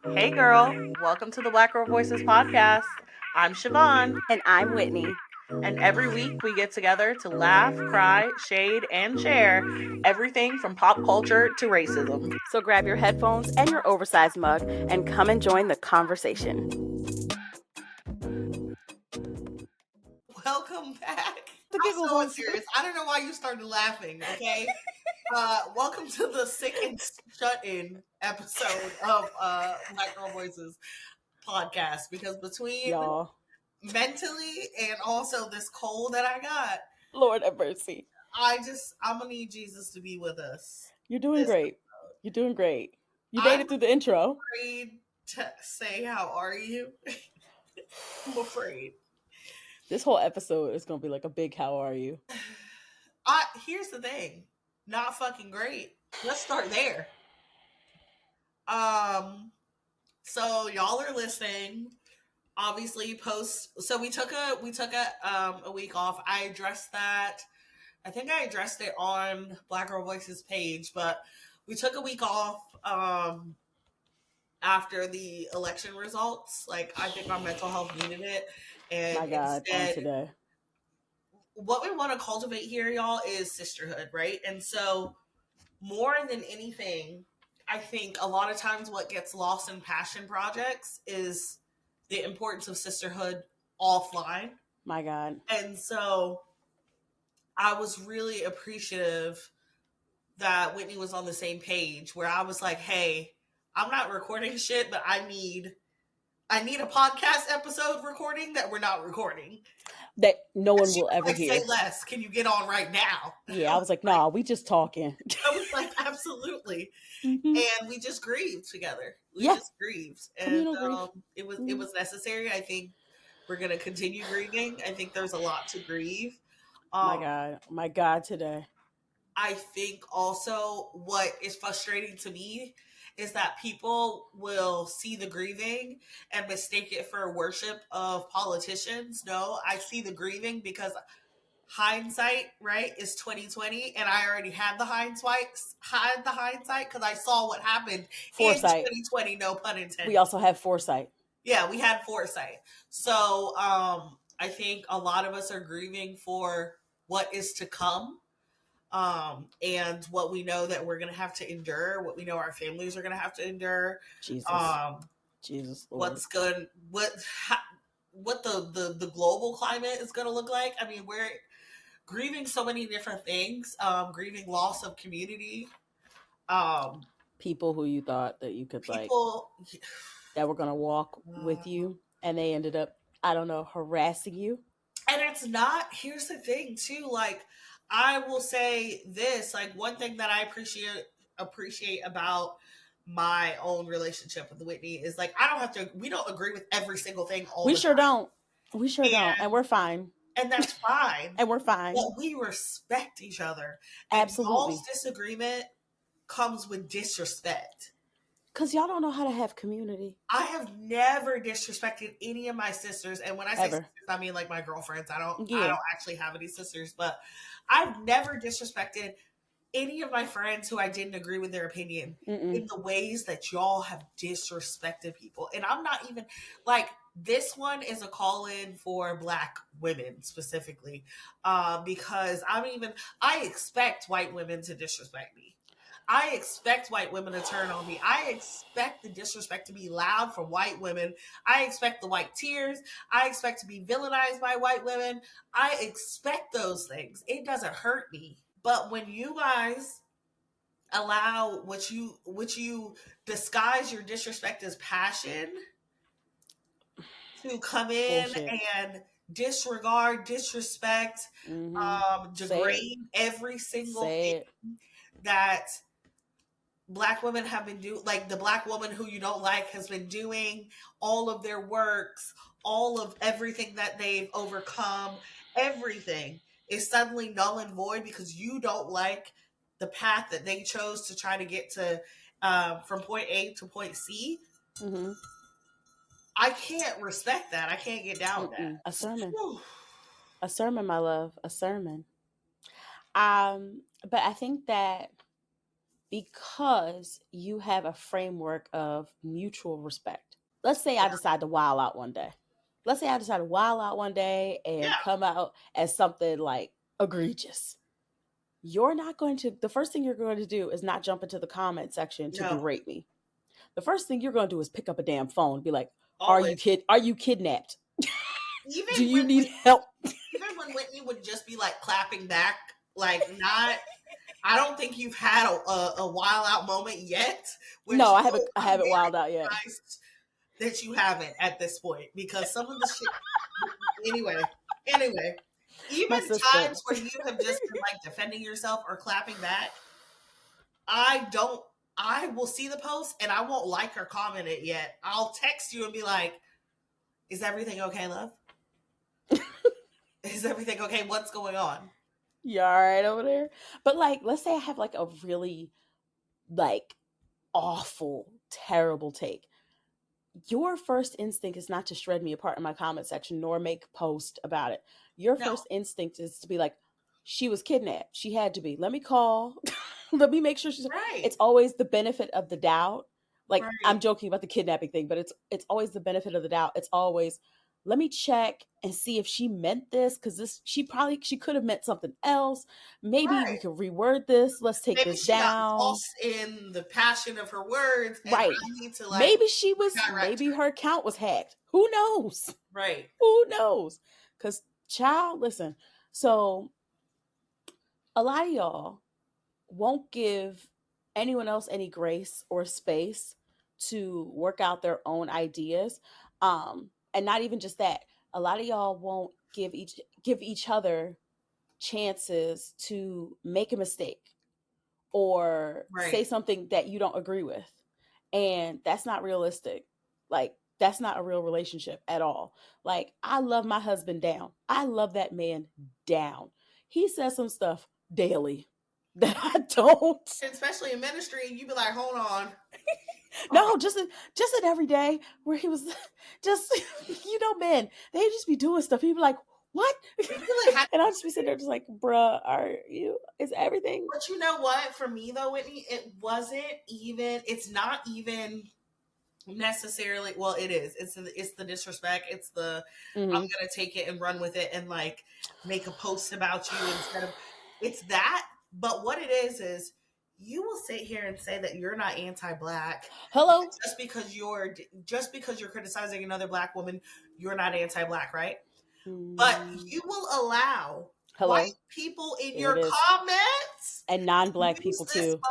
Hey girl, welcome to the Black Girl Voices podcast. I'm Shivaun, And I'm Whitney. and every week we get together to laugh, cry, shade, and share everything from pop culture to racism. So grab your headphones and your oversized mug and come and join the conversation. Welcome back. The I'm giggles so on serious. I don't know why you started laughing, okay? Welcome to the Sick and Shut-In episode of Black Girl Voices podcast, because between y'all. mentally and also this cold that I got, Lord have mercy. I'm gonna need Jesus to be with us. You're doing This great. You're doing great. You made I'm it through the intro. afraid to say how are you? I'm afraid. This whole episode is gonna be like a big how are you? Here's the thing. Not fucking great. Let's start there. So y'all are listening. Obviously, so we took a week off. I addressed that. I think I addressed it on Black Girl Voices page, but we took a week off after the election results. Like, I think our mental health needed it, and My God, on instead, today. what we want to cultivate here, y'all, is sisterhood, right? And so, more than anything, I think a lot of times what gets lost in passion projects is the importance of sisterhood offline. My God. And so I was really appreciative that Whitney was on the same page, where I was like, hey, I'm not recording shit, but I need a podcast episode recording that we're not recording. That no one will ever hear. Say less. Can you get on right now? Yeah, I was like, nah, we just talking. I was like, absolutely. Mm-hmm. And we just grieved together. We Yeah. just grieved. And Communal grief. it was necessary. I think we're gonna continue grieving. I think there's a lot to grieve. My God today. I think also what is frustrating to me is that people will see the grieving and mistake it for worship of politicians. No, I see the grieving because hindsight, right, is 2020, and I already had the hindsight because I saw what happened Foresight. in 2020. No pun intended. We also have foresight. Yeah, we had foresight. So I think a lot of us are grieving for what is to come. And what we know that we're going to have to endure, what we know our families are going to have to endure. Jesus Lord. What the global climate is going to look like. I mean, we're grieving so many different things, grieving loss of community. People who you thought that you could that were going to walk with you, and they ended up, I don't know, harassing you. And it's not, here's the thing too, like, I will say this, like, one thing that I appreciate about my own relationship with Whitney is, like, we don't agree with every single thing all the time. We sure don't. And we're fine. And that's fine. And we're fine. But we respect each other. Absolutely. And y'all's disagreement comes with disrespect. Because y'all don't know how to have community. I have never disrespected any of my sisters. And when I say sisters, I mean like my girlfriends. I don't actually have any sisters, but I've never disrespected any of my friends who I didn't agree with their opinion in the ways that y'all have disrespected people. And I'm not even, like, this one is a call-in for Black women specifically, because I expect white women to disrespect me. I expect white women to turn on me. I expect the disrespect to be loud from white women. I expect the white tears. I expect to be villainized by white women. I expect those things. It doesn't hurt me. But when you guys allow what you disguise your disrespect as passion to come in and disregard, disrespect, degrade every single thing that Black women have been doing, like the Black woman who you don't like has been doing, all of their works, all of everything that they've overcome, everything is suddenly null and void because you don't like the path that they chose to try to get to from point A to point C. Mm-hmm. I can't respect that. I can't get down with that. A sermon. A sermon, my love. A sermon. But I think that because you have a framework of mutual respect. Let's say I decide to wild out one day. Let's say I decide to wild out one day and come out as something like egregious. You're not going to, the first thing you're going to do is not jump into the comment section to berate me. The first thing you're going to do is pick up a damn phone and be like, Are you kidnapped? Even do you need help? Even when Whitney would just be like clapping back, like not. I don't think you've had a wild out moment yet. No, I haven't wild out yet. That you haven't at this point, because some of the shit. Anyway, even times where you have just been like defending yourself or clapping back, I will see the post and I won't like or comment it yet. I'll text you and be like, "Is everything okay, love? Is everything okay? What's going on? You all right over there?" But like, let's say I have like a really like awful, terrible take. Your first instinct is not to shred me apart in my comment section nor make a post about it. Your first instinct is to be like, she was kidnapped. She had to be. Let me call. Let me make sure she's right. It's always the benefit of the doubt. Like, I'm joking about the kidnapping thing, but it's always the benefit of the doubt. It's always, let me check and see if she meant this, because she could have meant something else. Maybe we could reword this. Let's take this down. Got lost in the passion of her words. And right. I need to, maybe her account was hacked. Who knows? Right. Who knows? Because child, listen. So a lot of y'all won't give anyone else any grace or space to work out their own ideas. And not even just that. A lot of y'all won't give each other chances to make a mistake or say something that you don't agree with. And that's not realistic. Like, that's not a real relationship at all. Like, I love my husband down. I love that man down. He says some stuff daily that I don't. Especially in ministry, you be like, hold on. No, just in every day where he was just, men, they just be doing stuff. He'd be like, what? And I'll just be sitting there just like, bruh, is everything? But you know what? For me though, Whitney, it's not even necessarily, well, it is. It's the disrespect. It's the, I'm going to take it and run with it and like make a post about you instead of, it's that. But what it is you will sit here and say that you're not anti-Black. Hello. Just because you're criticizing another Black woman, you're not anti-Black, right? But you will allow white people in your comments and non-Black people too.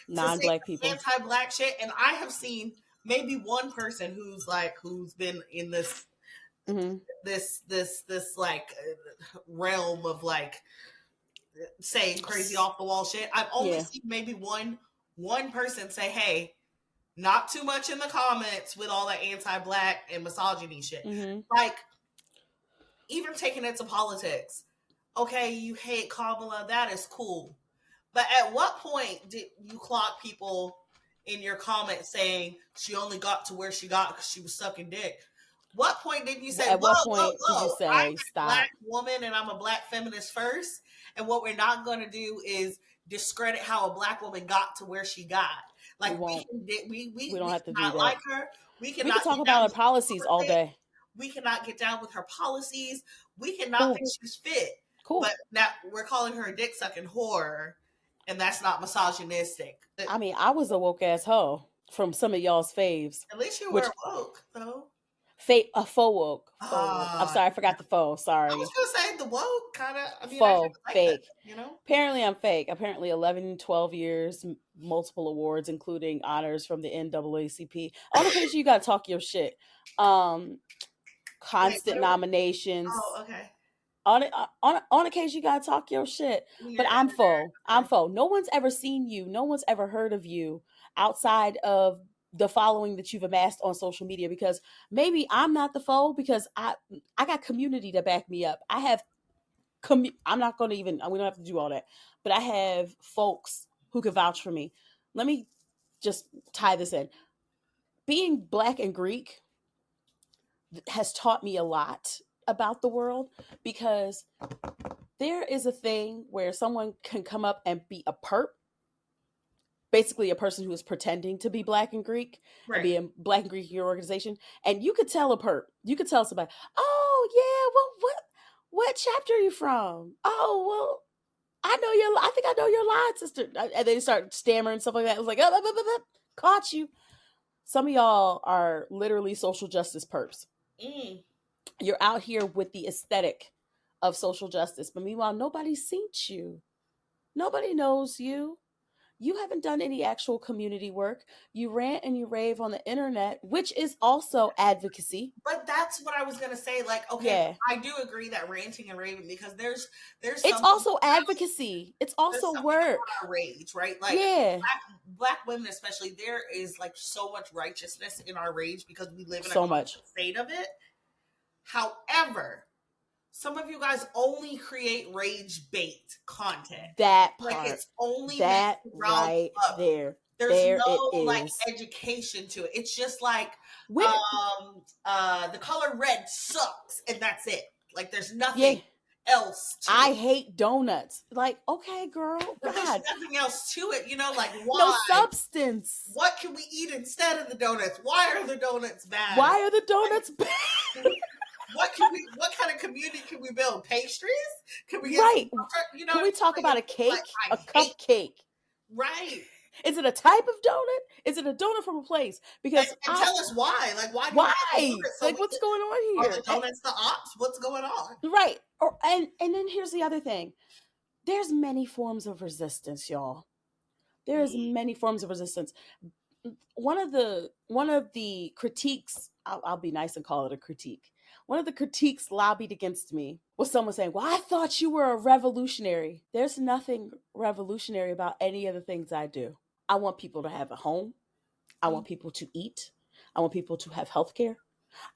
Non-Black people, anti-Black shit. And I have seen maybe one person who's been in this this like realm of like saying crazy off the wall shit. I've only seen maybe one person say, "Hey, not too much in the comments with all that anti-Black and misogyny shit." Like, even taking it to politics. Okay, you hate Kamala, that is cool. But at what point did you clock people in your comments saying she only got to where she got because she was sucking dick? What point did you say, at what point did you say, I'm stop? a Black woman and I'm a Black feminist first, and what we're not going to do is discredit how a Black woman got to where she got. Like, we don't have to do that. Like her. We can talk about her policies all day. We cannot get down with her policies. We cannot think she's fit. Cool. But now we're calling her a dick sucking whore, and that's not misogynistic. I mean, I was a woke ass hoe from some of y'all's faves. At least you were woke, though. A faux woke. I'm sorry, I forgot the faux. Sorry. I was gonna say the woke kind of. I mean, faux, fake. That, Apparently, I'm fake. Apparently, 11, 12 years, multiple awards, including honors from the NAACP. On occasion, you gotta talk your shit. Constant nominations. Oh, okay. On occasion, you gotta talk your shit. But I'm faux. I'm faux. No one's ever seen you. No one's ever heard of you outside of the following that you've amassed on social media, because maybe I'm not the foe because I got community to back me up. I have I'm not going to we don't have to do all that, but I have folks who can vouch for me. Let me just tie this in. Being Black and Greek has taught me a lot about the world, because there is a thing where someone can come up and be a perp basically a person who is pretending to be Black and Greek and being Black and Greek in your organization. And you could tell a perp, you could tell somebody, oh yeah, well, what chapter are you from? Oh, well, I think I know your line, sister. And they start stammering and stuff like that. It was like, caught you. Some of y'all are literally social justice perps. You're out here with the aesthetic of social justice, but meanwhile, nobody's seen you. Nobody knows you. You haven't done any actual community work. You rant and you rave on the internet, which is also advocacy. But that's what I was gonna say. Like, okay, yeah. I do agree that ranting and raving, because there's it's also advocacy. It's also work. Rage, right? Like, yeah, black women especially. There is like so much righteousness in our rage because we live in so much state of it. However, some of you guys only create rage bait content. That part. Like, it's only that right up. There. There's there no like education to it. It's just like the color red sucks and that's it. Like, there's nothing else to I it. hate donuts. Like, okay, girl. But there's nothing else to it, you know, like why? No substance. What can we eat instead of the donuts? Why are the donuts bad? Why are the donuts bad? What kind of community can we build? Pastries? Can we get you know? Can we talk about a cake? Like, a cupcake. Right. Is it a type of donut? Is it a donut from a place? Because and tell us why. Like, why? Like, what's going on here? Are the donuts the ops? What's going on? Right. And then here's the other thing. There's many forms of resistance, y'all. There's many forms of resistance. One of the critiques, I'll be nice and call it a critique. One of the critiques lobbied against me was someone saying, well, I thought you were a revolutionary. There's nothing revolutionary about any of the things I do. I want people to have a home. I want people to eat. I want people to have health care.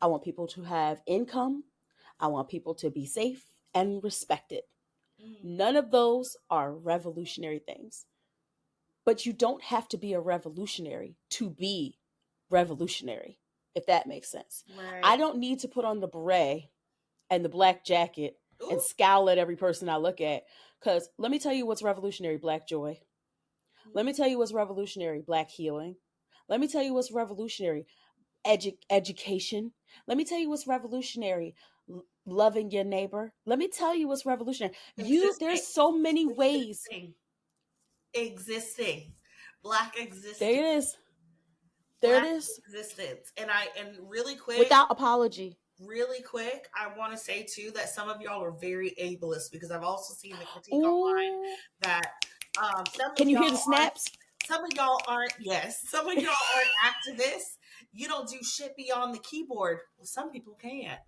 I want people to have income. I want people to be safe and respected. None of those are revolutionary things. But you don't have to be a revolutionary to be revolutionary, if that makes sense. Right. I don't need to put on the beret and the black jacket and scowl at every person I look at. Because let me tell you what's revolutionary, Black joy. Let me tell you what's revolutionary, Black healing. Let me tell you what's revolutionary, education. Let me tell you what's revolutionary, loving your neighbor. Let me tell you what's revolutionary. There's so many ways. Existing. Black existence. There it is. There it is. Existence. And really quick, without apology. Really quick, I want to say too that some of y'all are very ableist, because I've also seen the critique online that can you hear the snaps? Some of y'all aren't. Yes, some of y'all aren't activists. You don't do shit beyond the keyboard. Well, some people can't.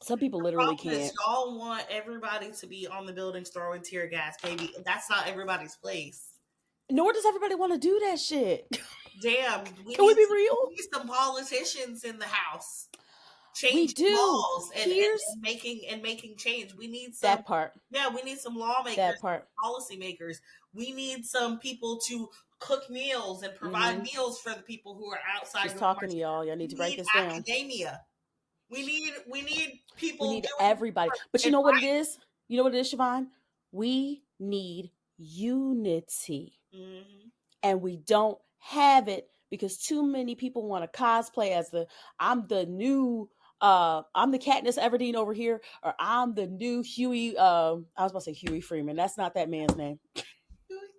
Some people literally can't. Y'all want everybody to be on the buildings throwing tear gas, baby. That's not everybody's place. Nor does everybody want to do that shit. Damn. Can we be real? We need some politicians in the house. Change laws and making change. We need some, that part. Yeah, we need some lawmakers, that part. Policymakers. We need some people to cook meals and provide meals for the people who are outside. Just talking to y'all. Y'all need to write this down. Academia. We need people. We need everybody. But you know what it is? You know what it is, Shivaun? We need unity. And we don't have it because too many people want to cosplay as I'm the new I'm the Katniss Everdeen over here, or I'm the new Huey I was about to say Huey Freeman. That's not that man's name.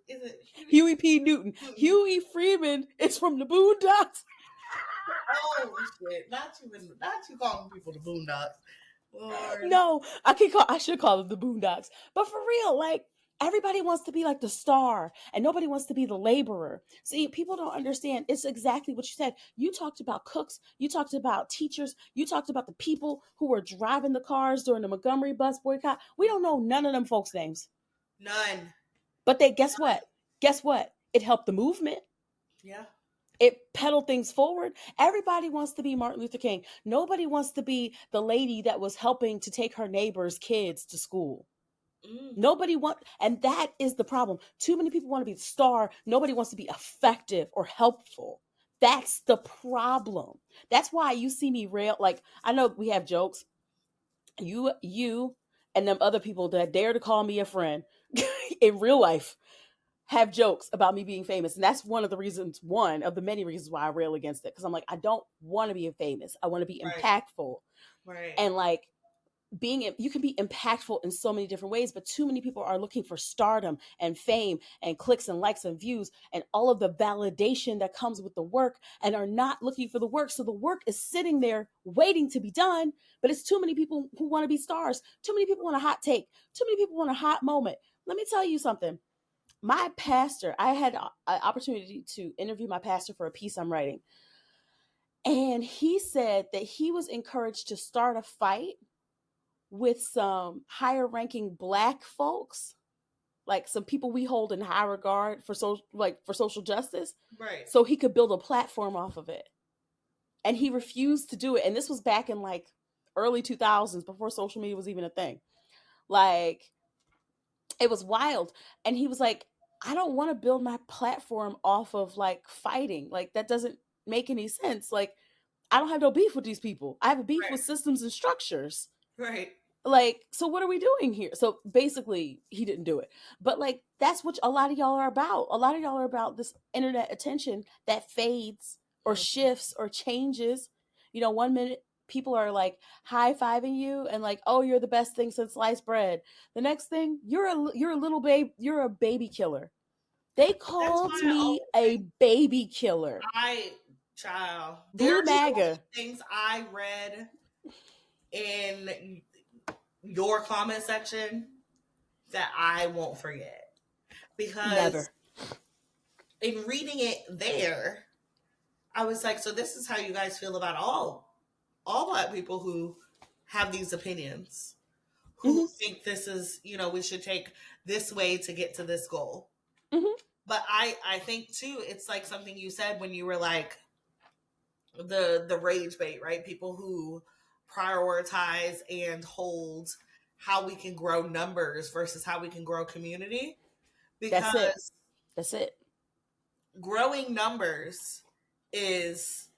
Is it Huey P. Newton? Huey Freeman is from the Boondocks. Oh shit! Not you calling people the Boondocks. Lord. No, I should call them the Boondocks. But for real, like, everybody wants to be like the star and nobody wants to be the laborer. See, people don't understand. It's exactly what you said. You talked about cooks. You talked about teachers. You talked about the people who were driving the cars during the Montgomery bus boycott. We don't know none of them folks' names. None. But guess what? Guess what? It helped the movement. Yeah. It pedaled things forward. Everybody wants to be Martin Luther King. Nobody wants to be the lady that was helping to take her neighbor's kids to school. Nobody and that is the problem. Too many people want to be the star. Nobody wants to be effective or helpful. That's the problem. That's why you see me rail. Like, I know we have jokes. You and them other people that dare to call me a friend in real life. have jokes about me being famous. And that's one of the many reasons why I rail against it. Because I'm like, I don't want to be famous. I want to be impactful. Right. And like, you can be impactful in so many different ways, but too many people are looking for stardom and fame and clicks and likes and views and all of the validation that comes with the work, and are not looking for the work. So the work is sitting there waiting to be done, but it's too many people who want to be stars. Too many people want a hot take. Too many people want a hot moment. Let me tell you something. My pastor, I had an opportunity to interview my pastor for a piece I'm writing. And he said that he was encouraged to start a fight with some higher ranking Black folks, like some people we hold in high regard for social justice, right? So he could build a platform off of it. And he refused to do it. And this was back in like early 2000s, before social media was even a thing. Like, it was wild. And he was like, I don't want to build my platform off of like fighting. Like, that doesn't make any sense. Like, I don't have no beef with these people. I have a beef with systems and structures. Right. Like, so what are we doing here? So basically, he didn't do it. But like, that's what a lot of y'all are about. A lot of y'all are about this internet attention that fades or shifts or changes. You know, 1 minute people are like high-fiving you and like, oh, you're the best thing since sliced bread. The next thing, you're a little babe, you're a baby killer. They called me a baby killer. Child. Blue MAGA. Things I read in your comment section that I won't forget. Because never. In reading it there, I was like, so this is how you guys feel about all Black people who have these opinions, who think this is, we should take this way to get to this goal. But I think too, it's like something you said when you were like, the rage bait, right? People who prioritize and hold how we can grow numbers versus how we can grow community. Because that's it. Growing numbers is,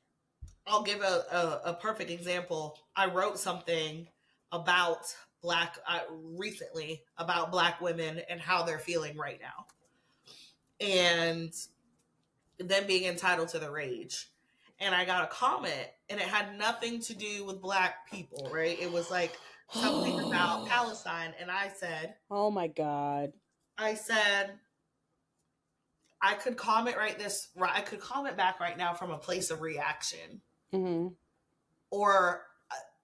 I'll give a perfect example. I wrote something about recently about Black women and how they're feeling right now, and them being entitled to the rage. And I got a comment, and it had nothing to do with Black people, right? It was like something about Palestine. And I said, oh my God. I said, I could comment back right now from a place of reaction. Or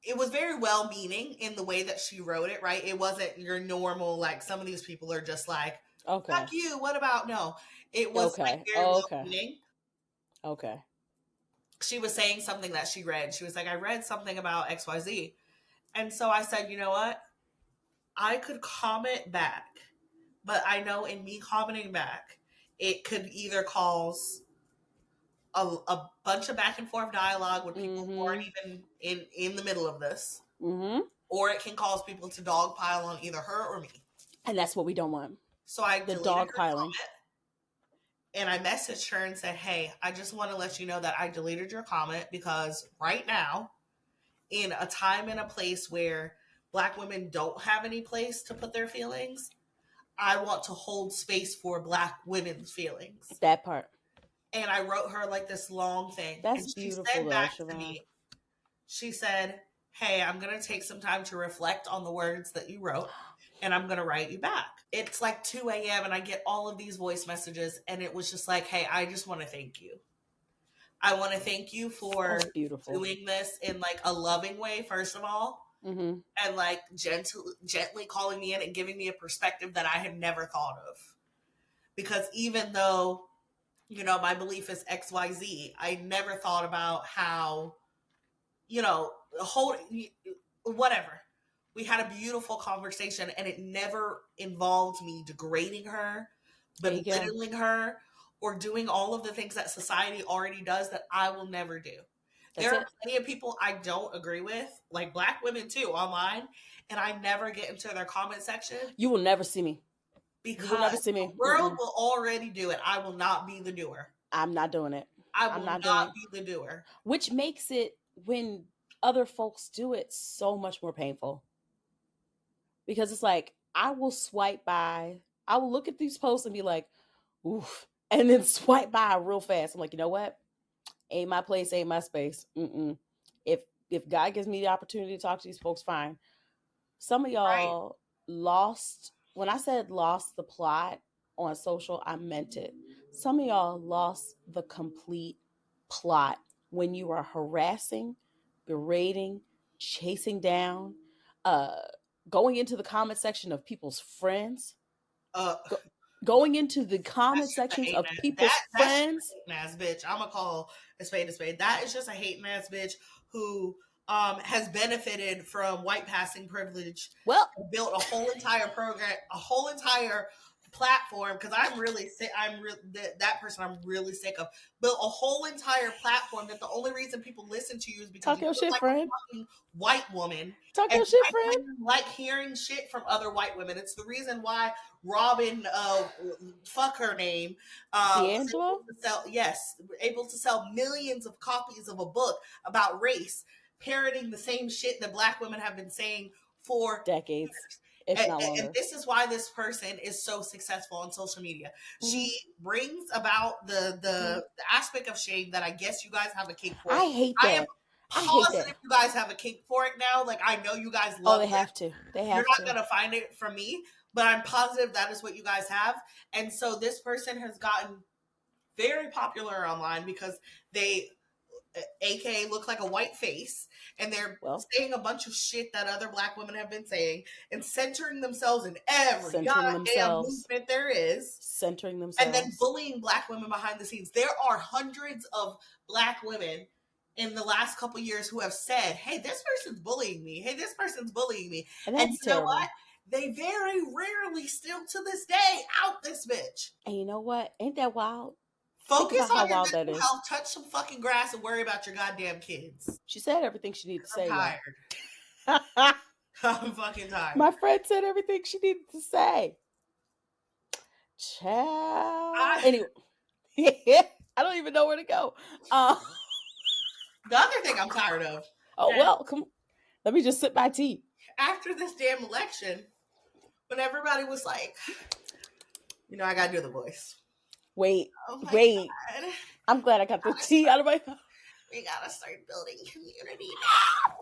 it was very well meaning in the way that she wrote it, right? It wasn't your normal, like, some of these people are just like, okay, fuck you, what about, no. It was like very well meaning. Okay. She was saying something that she read. She was like, I read something about XYZ. And so I said, you know what? I could comment back, but I know in me commenting back, it could either cause a bunch of back and forth dialogue with people who aren't even in the middle of this, or it can cause people to dogpile on either her or me. And that's what we don't want. So I deleted her comment, and I messaged her and said, hey, I just want to let you know that I deleted your comment because right now, in a time and a place where Black women don't have any place to put their feelings, I want to hold space for Black women's feelings. That part. And I wrote her like this long thing. That's and beautiful. She said back to me, she said, hey, I'm going to take some time to reflect on the words that you wrote, and I'm going to write you back. It's like 2 a.m. and I get all of these voice messages, and it was just like, hey, I just want to thank you. I want to thank you for doing this in like a loving way, first of all, and like gently calling me in and giving me a perspective that I had never thought of. Because even though, my belief is XYZ, I never thought about how, whatever. We had a beautiful conversation, and it never involved me degrading her, belittling her, or doing all of the things that society already does that I will never do. There are plenty of people I don't agree with, like Black women too, online, and I never get into their comment section. You will never see me. Because the world will already do it. I will not be the doer. I'm not doing it. I will not be the doer. Which makes it, when other folks do it, so much more painful. Because it's like, I will swipe by, I will look at these posts and be like, oof, and then swipe by real fast. I'm like, you know what? Ain't my place, ain't my space. If God gives me the opportunity to talk to these folks, fine. Some of y'all lost, when I said lost the plot on social, I meant it. Some of y'all lost the complete plot when you are harassing, berating, chasing down, going into the comment section of people's friends, going into the comment sections of people's friends. That's just a hating ass bitch. I'm gonna call a spade a spade. That is just a hating ass bitch who has benefited from white passing privilege. Well, built a whole entire program, a whole entire platform, because I'm really sick. That person I'm really sick of. Built a whole entire platform that the only reason people listen to you is because talk you your look shit, like friend. a fucking white woman. Talk and your shit, friend. like hearing shit from other white women. It's the reason why Robin, fuck her name, D'Angelo? able to sell millions of copies of a book about race, parroting the same shit that Black women have been saying for decades, if not longer. And this is why this person is so successful on social media. She brings about the aspect of shame that I guess you guys have a kink for. I hate that. I am positive you guys have a kink for it now. Like, I know you guys love it. They have to. They have You're to. not going to find it from me, but I'm positive that is what you guys have. And so this person has gotten very popular online because they aka look like a white face, and they're saying a bunch of shit that other Black women have been saying and centering themselves in every goddamn movement there is. Centering themselves. And then bullying Black women behind the scenes. There are hundreds of Black women in the last couple years who have said, hey, this person's bullying me. Hey, this person's bullying me. And you know what? They very rarely, still to this day, out this bitch. And you know what? Ain't that wild? Focus on your mental health, touch some fucking grass, and worry about your goddamn kids. She said everything she needed to say. I'm tired. I'm fucking tired. My friend said everything she needed to say. Child. Anyway, I don't even know where to go. The other thing I'm tired of. Come. Let me just sip my tea. After this damn election, when everybody was like, I gotta do the voice. Wait. God. I'm glad I got the tea out of my mouth. We gotta start building community now.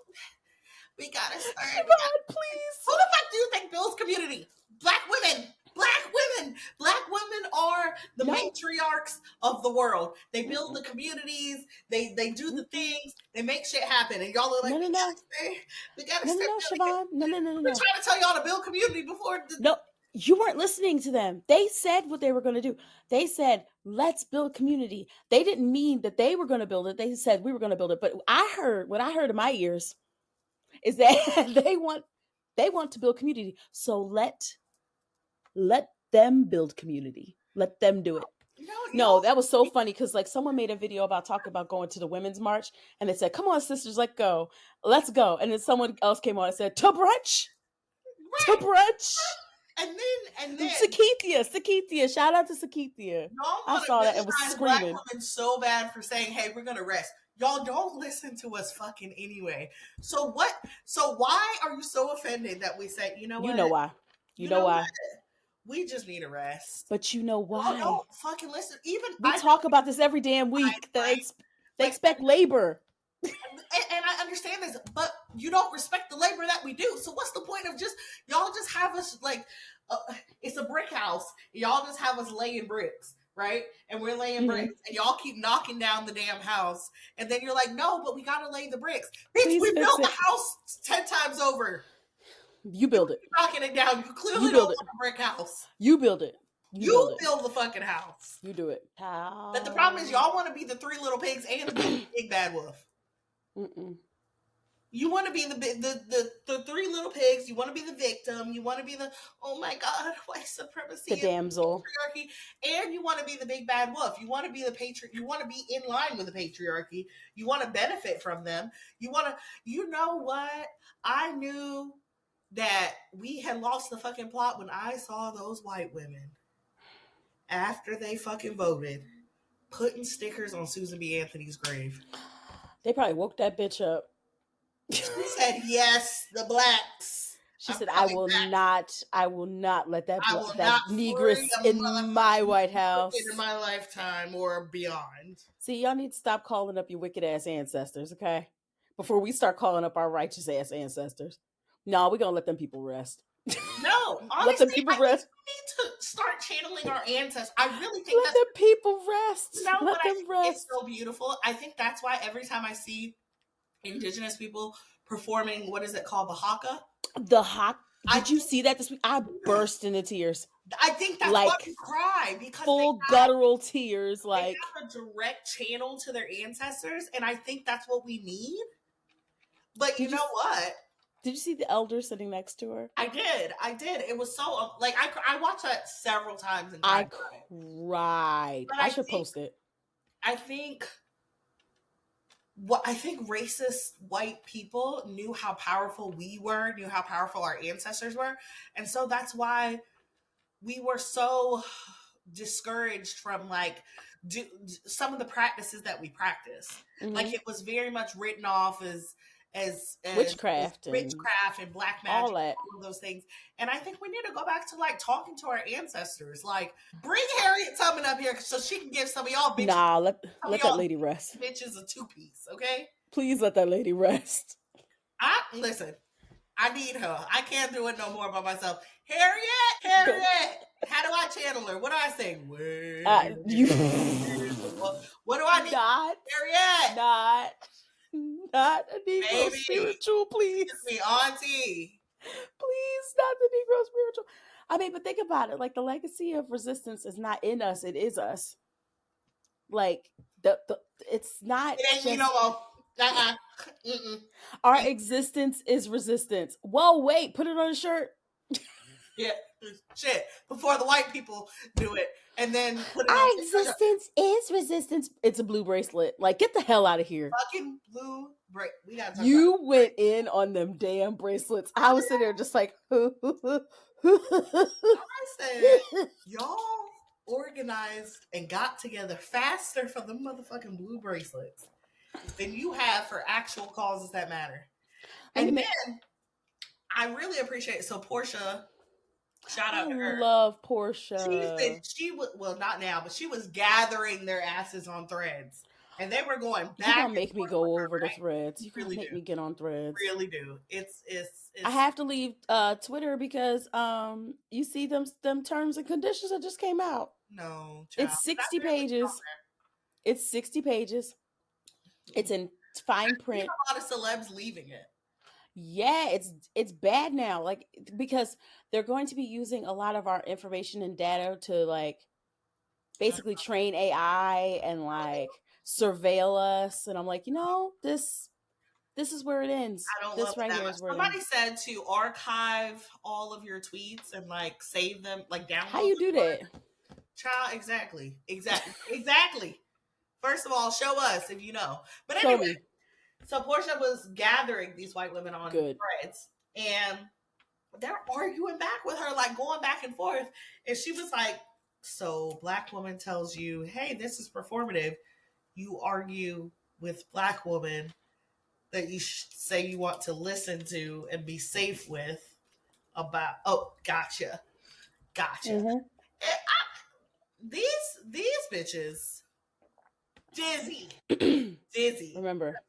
We gotta start. Shivaun, please. Who the fuck do you think builds community? Black women. Black women. Black women are the matriarchs of the world. They build the communities. They do the things. They make shit happen. And y'all are like, we gotta start Shivaun. No. We're trying to tell y'all to build community before. No. You weren't listening to them. They said what they were going to do. They said, let's build community. They didn't mean that they were going to build it. They said we were going to build it. But what I heard in my ears is that they want to build community. So let them build community. Let them do it. No, that was so funny because someone made a video talking about going to the Women's March, and they said, come on, sisters, let's go. And then someone else came on and said, to brunch. Right. To brunch. And then Sakithia, shout out to Sakithia. I saw that and was screaming. Black women so bad for saying, "Hey, we're gonna rest." Y'all don't listen to us fucking anyway. So what? So why are you so offended that we say, you know what? You know why? You know why? We just need a rest. But you know why? Don't fucking listen. Even we talk about this every damn week. They expect labor. And I understand this, but you don't respect the labor that we do. So what's the point of y'all just have us it's a brick house. Y'all just have us laying bricks, right? And we're laying bricks, and y'all keep knocking down the damn house. And then you're like, no, but we gotta lay the bricks. Bitch, we built the house 10 times over. You build it. Knocking it down. You clearly don't want a brick house. You build it. You build the fucking house. You do it. But the problem is y'all want to be the three little pigs and the big bad wolf. You want to be the three little pigs. You want to be the victim. You want to be the, oh my God, white supremacy, the damsel, patriarchy, and you want to be the big bad wolf. You want to be the you want to be in line with the patriarchy. You want to benefit from them. You know what? I knew that we had lost the fucking plot when I saw those white women after they fucking voted putting stickers on Susan B. Anthony's grave. They probably woke that bitch up. She said, yes, the blacks. She said, I will not let that negress in my White House. In my lifetime or beyond. See, y'all need to stop calling up your wicked ass ancestors, okay? Before we start calling up our righteous ass ancestors. No, we're going to let them people rest. No, honestly, let them people rest. We need to start channeling our ancestors. I really think let them people rest. Let them rest. It's so beautiful. I think that's why every time I see indigenous people performing, what is it called? The haka? The haka. Did you see that this week? I burst into tears. I think that's why we cry, because full guttural tears. Like, they have a direct channel to their ancestors, and I think that's what we need. But you know what? Did you see the elder sitting next to her? I did. It was so like I watched that several times. And I cried. I should post it. I think racist white people knew how powerful we were, knew how powerful our ancestors were, and so that's why we were so discouraged from like some of the practices that we practice. Mm-hmm. Like, it was very much written off as witchcraft and black magic, all of those things. And I think we need to go back to like talking to our ancestors. Like, bring Harriet Tubman up here so she can give some of y'all bitches. Nah, let that lady rest. Bitches a 2-piece, okay? Please let that lady rest. Listen. I need her. I can't do it no more by myself. Harriet, how do I channel her? What do I say? What do I need? Harriet, not a Negro spiritual, please. Excuse me, auntie. Please, not the Negro spiritual. I mean, but think about it. Like, the legacy of resistance is not in us; it is us. Like, it's not. It ain't just, our existence is resistance. Whoa, wait! Put it on a shirt. Yeah, shit. Before the white people do it, and then put it our existence is resistance. It's a blue bracelet. Like, get the hell out of here. Fucking blue bracelet. We gotta talk you about went in on them damn bracelets. I was sitting there just like, I said, y'all organized and got together faster for the motherfucking blue bracelets than you have for actual causes that matter. And then I really appreciate it. So Portia, shout out to her. I love Portia. She said she was, well, not now, but she was gathering their asses on Threads. And they were going back. You're gonna make me go over the threads. You really make me get on Threads. Really do. It's I have to leave Twitter because you see them terms and conditions that just came out. No, child. It's 60 pages. It's 60 pages. It's in fine print. A lot of celebs leaving it. Yeah, it's bad now. Like, because they're going to be using a lot of our information and data to like basically train AI and like surveil us. And I'm like, this is where it ends. I don't this love right that here much. is where somebody said to archive all of your tweets and like save them, like download. How you do that? Child, exactly. First of all, show us if you know. But anyway, so Portia was gathering these white women on Threads, and they're arguing back with her, like going back and forth. And she was like, so black woman tells you, hey, this is performative. You argue with black woman that you say you want to listen to and be safe with about, oh, gotcha. Mm-hmm. These bitches, dizzy. Remember,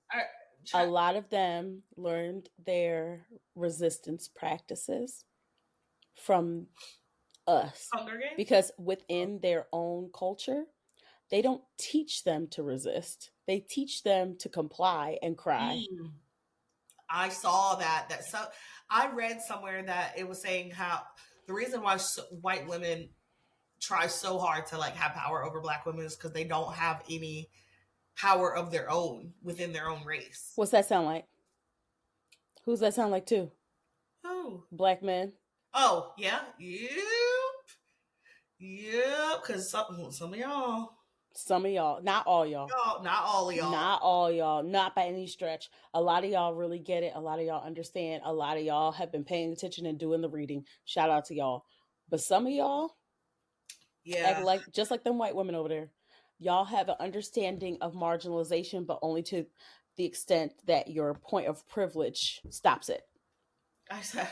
a lot of them learned their resistance practices from us. Because within their own culture, they don't teach them to resist. They teach them to comply and cry. I saw that. I read somewhere that it was saying how the reason why white women try so hard to like have power over black women is because they don't have any power of their own within their own race. What's that sound like? Who's that sound like too? Who? Black men. Oh, yeah. Yep. Because some of y'all. Some of y'all. Not all y'all. Not all of y'all. Not all y'all. Not by any stretch. A lot of y'all really get it. A lot of y'all understand. A lot of y'all have been paying attention and doing the reading. Shout out to y'all. But some of y'all, act like just like them white women over there. Y'all have an understanding of marginalization, but only to the extent that your point of privilege stops it. I said,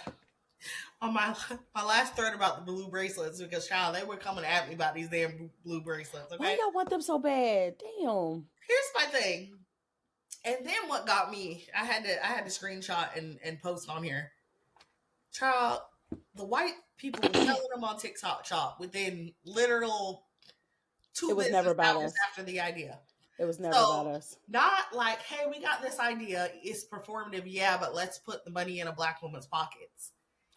on my last thread about the blue bracelets because child, they were coming at me about these damn blue bracelets. Okay? Why y'all want them so bad? Damn. Here's my thing. And then what got me, I had to screenshot and post on here. Child, the white people were selling them on TikTok Shop within literal 2 business hours after the idea. It was never about us. Not like, hey, we got this idea. It's performative, yeah, but let's put the money in a black woman's pockets.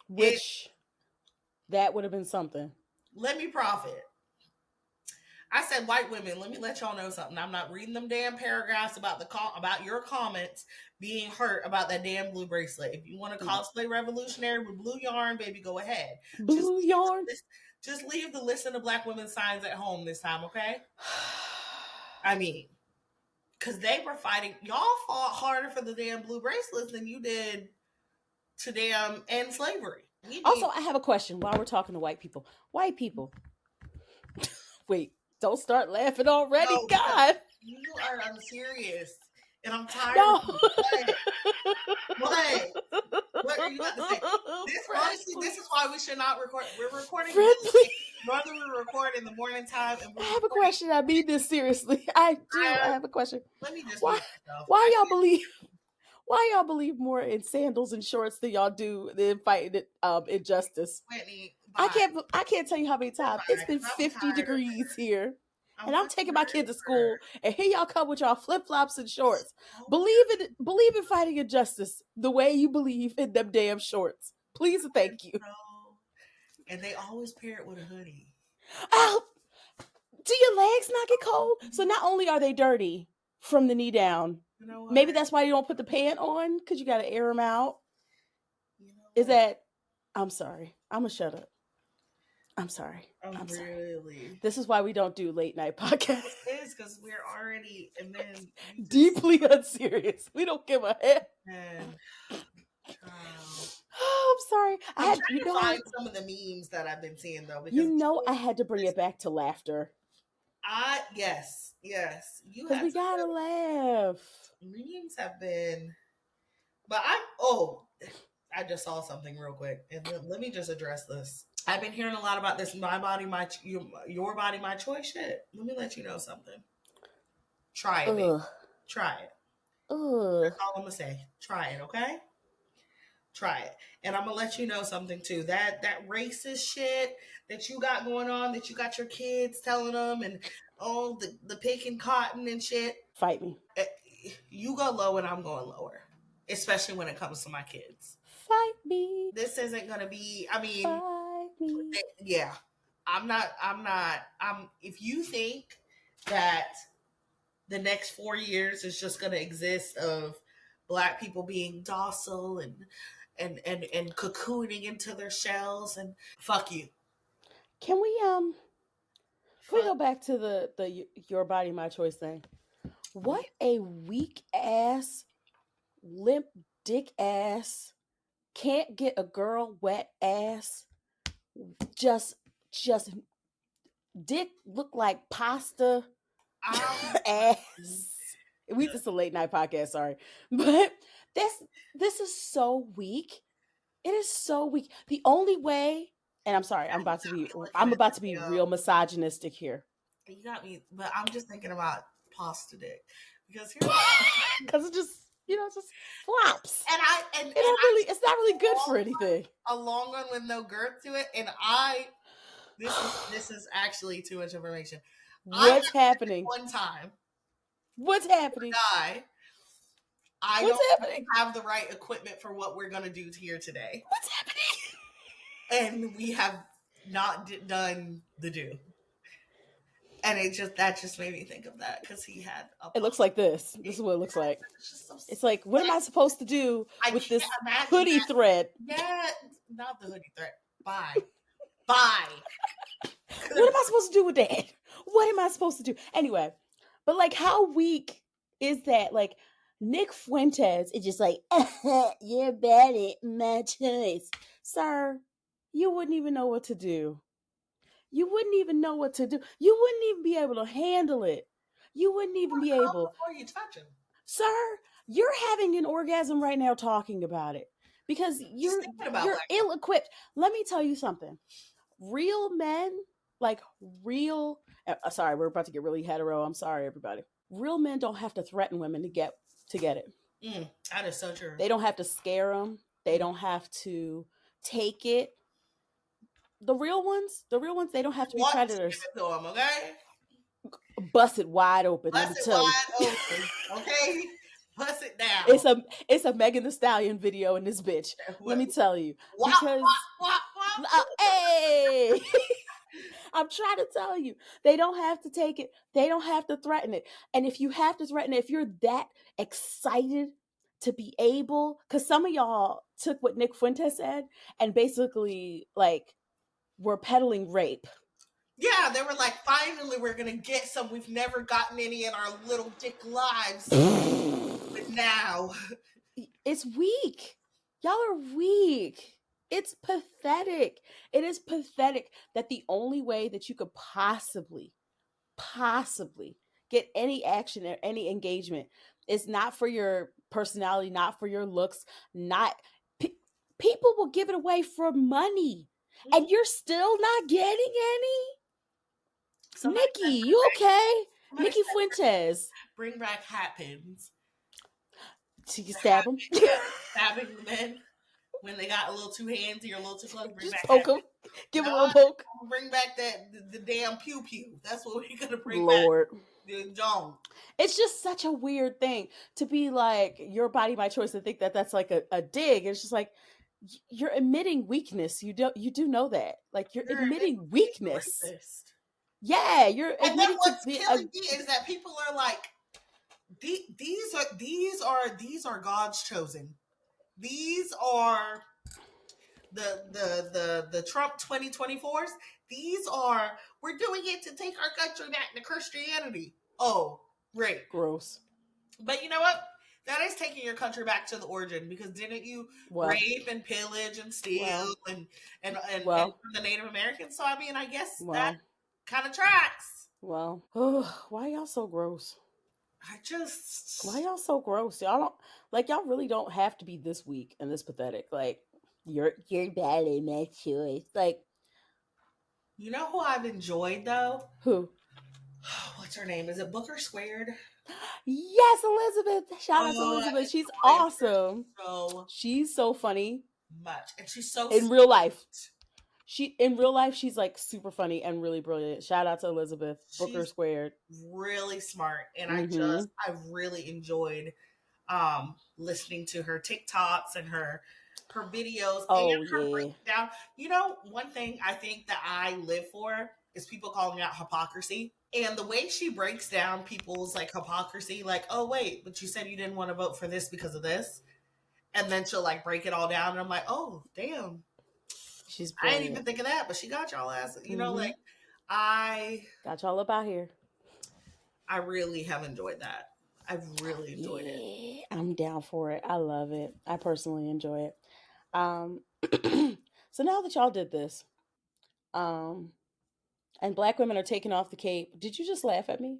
Which that would have been something. Let me profit. I said, white women, let me let y'all know something. I'm not reading them damn paragraphs about your comments being hurt about that damn blue bracelet. If you want to cosplay revolutionary with blue yarn, baby, go ahead. Blue yarn? Just leave the listen to black women signs at home this time, okay? I mean, because they were fighting. Y'all fought harder for the damn blue bracelets than you did to damn end slavery. Also, I have a question while we're talking to white people. White people. Wait, don't start laughing already. No, God. You are unserious. And I'm tired of you. What are you about to say? This is why we should not record. We're recording. Whether we record in the morning time. And I have a question. I mean this seriously. I do. I have a question. Let me just. Why y'all believe more in sandals and shorts than y'all do in fighting injustice? Whitney, I can't tell you how many times it's been 50 degrees here. And I'm taking my kid to school, and here y'all come with y'all flip-flops and shorts. Believe in fighting injustice the way you believe in them damn shorts. Please and thank you. And they always pair it with a hoodie. Oh, do your legs not get cold? So not only are they dirty from the knee down, you know what? Maybe that's why you don't put the pant on, because you got to air them out. You know Is that... I'm sorry. I'm going to shut up. I'm sorry. I'm sorry. This is why we don't do late night podcasts. It is because we're already and then deeply unserious. We don't give a heck. Oh, I'm sorry. I'm trying to find some of the memes that I've been seeing though. Because I had to bring it back to laughter. Yes. Because we gotta laugh. Memes have been, but I just saw something real quick, and let me just address this. I've been hearing a lot about this my body, your body, my choice shit. Let me let you know something. Try it, baby. Try it. That's all I'm going to say. Try it, okay? Try it. And I'm going to let you know something, too. That racist shit that you got going on, that you got your kids telling them, and the picking cotton and shit. Fight me. You go low and I'm going lower. Especially when it comes to my kids. Fight me. This isn't going to be, I mean... Fight me. Yeah. I'm not, if you think that the next 4 years is just going to exist of Black people being docile and cocooning into their shells, and fuck you. Can we go back to the your body, my choice thing? What a weak ass, limp dick ass, can't get a girl wet ass, just dick look like pasta ass. We just a late night podcast, sorry. But this is so weak. It is so weak. The only way, and I'm sorry, I'm about to be real misogynistic here. You got me, but I'm just thinking about pasta dick. Because it just just flops. And it's not really good for anything. A long one with no girth to it. And this is actually too much information. What's happening? One time. What's happening? I don't have the right equipment for what we're going to do here today. What's happening? And we have not done the do. And that just made me think of that because he had it looks like this. This is what it looks like. It's like, what am I supposed to do with this hoodie thread? Yeah, not the hoodie thread. Bye. What am I supposed to do with that? What am I supposed to do? Anyway, but like, how weak is that? Like, Nick Fuentes is just like, you're bad at my choice. Sir, you wouldn't even know what to do. You wouldn't even know what to do. You wouldn't even be able to handle it. You wouldn't even be able. Before you touch him. Sir, you're having an orgasm right now talking about it. because you're ill-equipped. Let me tell you something. Real men, like real, sorry, we're about to get really hetero. I'm sorry, everybody. Real men don't have to threaten women to get it. That is so true. They don't have to scare them. They don't have to take it. The real ones, they don't have to be predators. To them, okay? Bust it wide open. Bust it wide open, okay? Bust it down. It's a Megan Thee Stallion video in this bitch. Let me tell you, because hey, I'm trying to tell you, they don't have to take it. They don't have to threaten it. And if you have to threaten it, if you're that excited to be able, because some of y'all took what Nick Fuentes said and basically like were peddling rape. Yeah, they were like, finally, we're going to get some. We've never gotten any in our little dick lives. But now. It's weak. Y'all are weak. It's pathetic. It is pathetic that the only way that you could possibly get any action or any engagement is not for your personality, not for your looks, not... people will give it away for money. And you're still not getting any? Nikki, you okay? Nikki Fuentes. Bring back hat pins. So you stab them? Stabbing the men when they got a little too handsy or a little too close. Bring just back poke them. Give them a little poke. Bring back the damn pew pew. That's what we're gonna bring Lord. back. John. It's just such a weird thing to be like your body, my choice, and think that that's like a dig. It's just like you're admitting weakness. You do know that. Like you're admitting weakness. Yeah, you're admitting. And then what's killing me is that people are like, these are God's chosen. These are the Trump 2024s. These are, we're doing it to take our country back to Christianity. Oh, great. Gross. But you know what? That is taking your country back to the origin, because didn't you rape and pillage and steal and from the Native Americans? So I mean, I guess that kind of tracks. Well, why y'all so gross? Why y'all so gross? Y'all really don't have to be this weak and this pathetic. Like, you're bad in that choice. Like, you know who I've enjoyed though? Who? What's her name? Is it Booker Squared? Yes, Elizabeth. Shout out to Elizabeth. She's awesome. She's so funny. And she's so in real life. In real life, she's like super funny and really brilliant. Shout out to Elizabeth. Booker Squared. Really smart. And I really enjoyed listening to her TikToks and her videos and her breakdown. You know, one thing I think that I live for is people calling out hypocrisy. And the way she breaks down people's like hypocrisy, like, oh wait, but you said you didn't want to vote for this because of this. And then she'll like break it all down. And I'm like, oh, damn. I didn't even think of that, but she got y'all ass. You know, like I got y'all up out here. I really have enjoyed that. I've really enjoyed it. I'm down for it. I love it. I personally enjoy it. So now that y'all did this, and Black women are taking off the cape. Did you just laugh at me?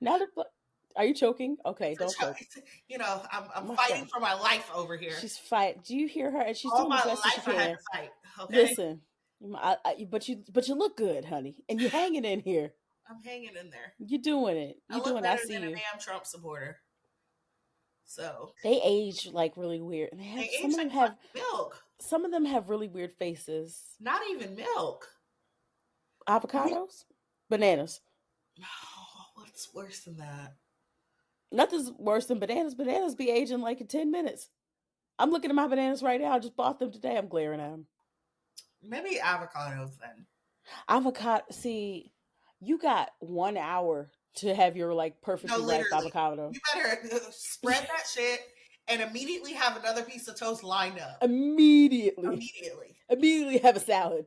Now that are you choking? Okay, don't choke. You know, I'm fighting for my life over here. She's fighting. Do you hear her? And she's doing the best that she can. I had to fight. Okay? Listen, but you look good, honey, and you're hanging in here. I'm hanging in there. You're doing it. You're doing it. I see you. A damn Trump supporter. So they age like really weird. And some of them have milk. Some of them have really weird faces. Not even milk. Avocados, bananas. No, what's worse than that? Nothing's worse than bananas. Bananas be aging like in 10 minutes. I'm looking at my bananas right now. I just bought them today. I'm glaring at them. Maybe avocados then. Avocado. See, you got 1 hour to have your like perfectly ripe avocado. You better spread that shit and immediately have another piece of toast lined up. Immediately have a salad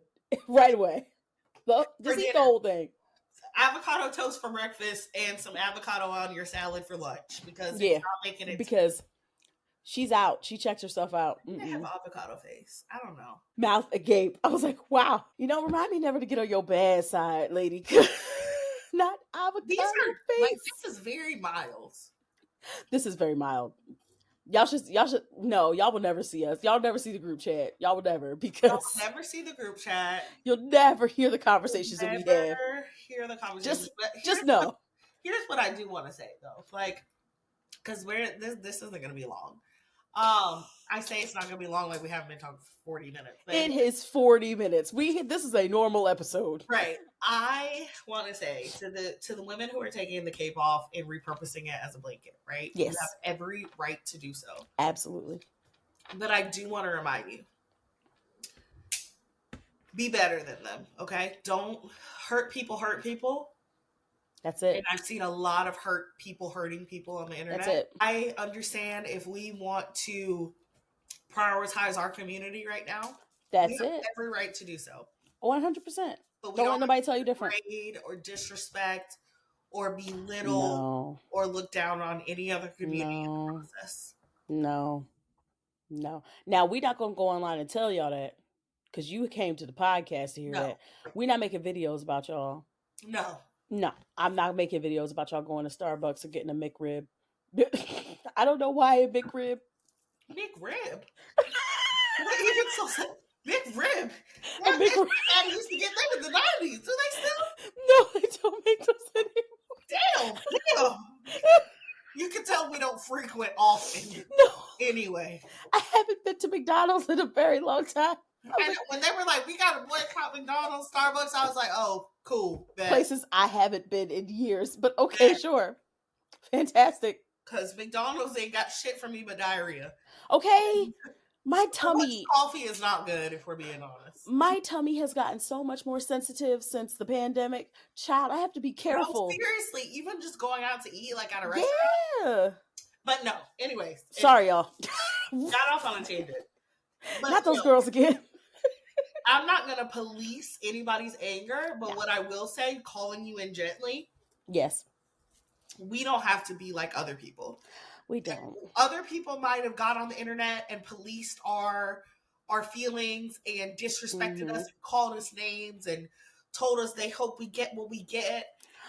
right away. Just eat the whole thing. Avocado toast for breakfast and some avocado on your salad for lunch, because it's not making it. Because she's out. She checks herself out. They have an avocado face. I don't know. Mouth agape. I was like, wow. You know, remind me never to get on your bad side, lady. Not avocado face. Like, this is very mild. This is very mild. Y'all should no, y'all will never see us. Y'all never see the group chat. Y'all will never, because Y'all never see the group chat. You'll never hear the conversations that we have. Hear the conversations. Just know. Here's what I do want to say though, like, because this isn't going to be long. I say it's not going to be long, like we haven't been talking for 40 minutes. But it is 40 minutes. This is a normal episode, right? I want to say to the women who are taking the cape off and repurposing it as a blanket, right? Yes, you have every right to do so. Absolutely. But I do want to remind you, be better than them, okay? Don't hurt people. That's it. And I've seen a lot of hurt people hurting people on the internet. That's it. I understand if we want to prioritize our community right now. That's we have it. Every right to do so. 100%. But don't let nobody tell you different. Or disrespect or belittle or look down on any other community in the process. No. Now, we're not going to go online and tell y'all that, because you came to the podcast to hear that. We're not making videos about y'all. No, I'm not making videos about y'all going to Starbucks and getting a McRib. I don't know why a McRib. McRib? Even so, McRib? A McRib. I used to get them in the 90s. Do they still? No, they don't make those anymore. Damn. You can tell we don't frequent often. No. Anyway. I haven't been to McDonald's in a very long time. And when they were like, we got to boycott McDonald's, Starbucks, I was like, oh, cool. Bet. Places I haven't been in years, but okay, sure. Fantastic. Because McDonald's ain't got shit for me but diarrhea. Okay. My tummy. Coffee is not good, if we're being honest. My tummy has gotten so much more sensitive since the pandemic. Child, I have to be careful. No, seriously, even just going out to eat, like at a restaurant. Yeah. But no, anyways. Sorry, y'all. Got off on a tangent. But not those girls again. I'm not going to police anybody's anger, but what I will say, calling you in gently. Yes. We don't have to be like other people. We don't. Other people might have got on the internet and policed our feelings and disrespected us and called us names and told us they hope we get what we get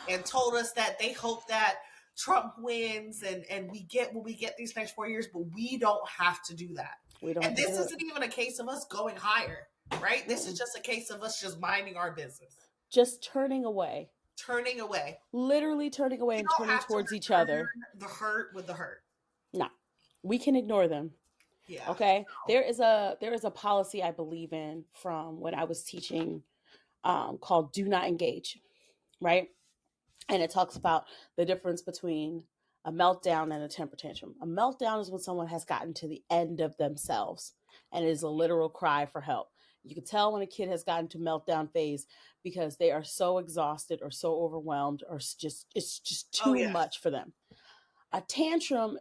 and told us that they hope that Trump wins and we get what we get these next 4 years, but we don't have to do that. We don't. And this isn't even a case of us going higher, right? This is just a case of us just minding our business. Just turning away. Literally turning away and turning towards each other. The hurt with the hurt. No, we can ignore them. Yeah. Okay. There is a policy I believe in from when I was teaching, called "Do Not Engage," right? And it talks about the difference between a meltdown and a temper tantrum. A meltdown is when someone has gotten to the end of themselves and it is a literal cry for help. You can tell when a kid has gotten to meltdown phase because they are so exhausted or so overwhelmed or it's just too much for them. A tantrum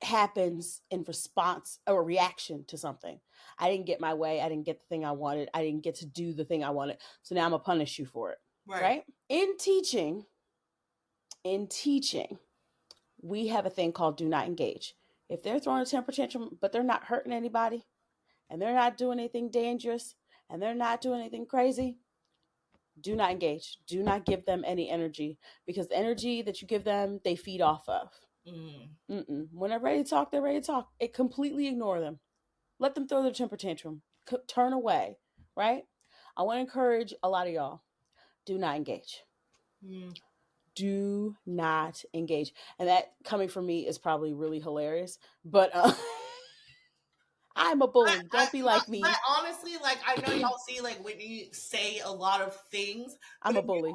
happens in response or reaction to something. I didn't get my way. I didn't get the thing I wanted. I didn't get to do the thing I wanted. So now I'm going to punish you for it. Right? In teaching, we have a thing called do not engage. If they're throwing a temper tantrum, but they're not hurting anybody and they're not doing anything dangerous and they're not doing anything crazy, do not engage. Do not give them any energy, because the energy that you give them, they feed off of. When they're ready to talk, they're ready to talk. Completely ignore them. Let them throw their temper tantrum. Turn away, right? I want to encourage a lot of y'all. Do not engage. Do not engage. And that coming from me is probably really hilarious, but I'm a bully. Don't be like me. But honestly, like, I know y'all see, like, Whitney say a lot of things. I'm a bully.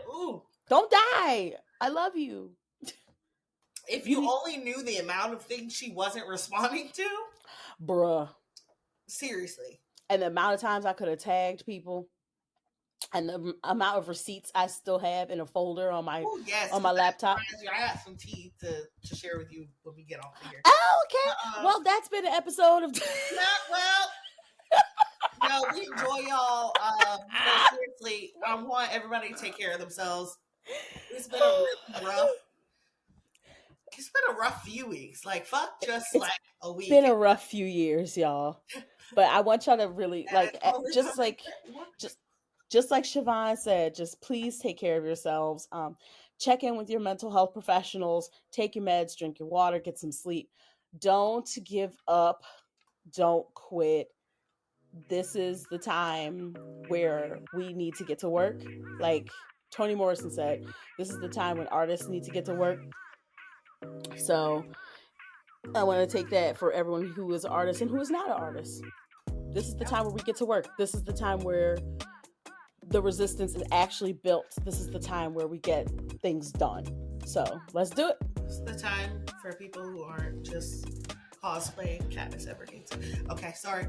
Ooh. Don't die. I love you. If you only knew the amount of things she wasn't responding to. Bruh. Seriously. And the amount of times I could have tagged people. And the amount of receipts I still have in a folder on my laptop. I got some tea to share with you when we get off of here. Oh, okay. Well, that's been an episode of. No, we enjoy y'all. Seriously, I want everybody to take care of themselves. It's been a rough few weeks. Like, fuck, just like a week. It's been a rough few years, y'all. But I want y'all to really just like Shivaun said, just please take care of yourselves. check in with your mental health professionals, take your meds, drink your water, get some sleep. Don't give up. Don't quit. This is the time where we need to get to work. Like Toni Morrison said, this is the time when artists need to get to work. So I want to take that for everyone who is an artist and who is not an artist. This is the time where we get to work. This is the time where the resistance is actually built. This is the time where we get things done. So let's do it. It's the time for people who aren't just cosplaying Katniss Everdeen. Okay, sorry.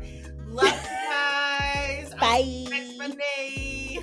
Love you guys. Bye. Next Monday.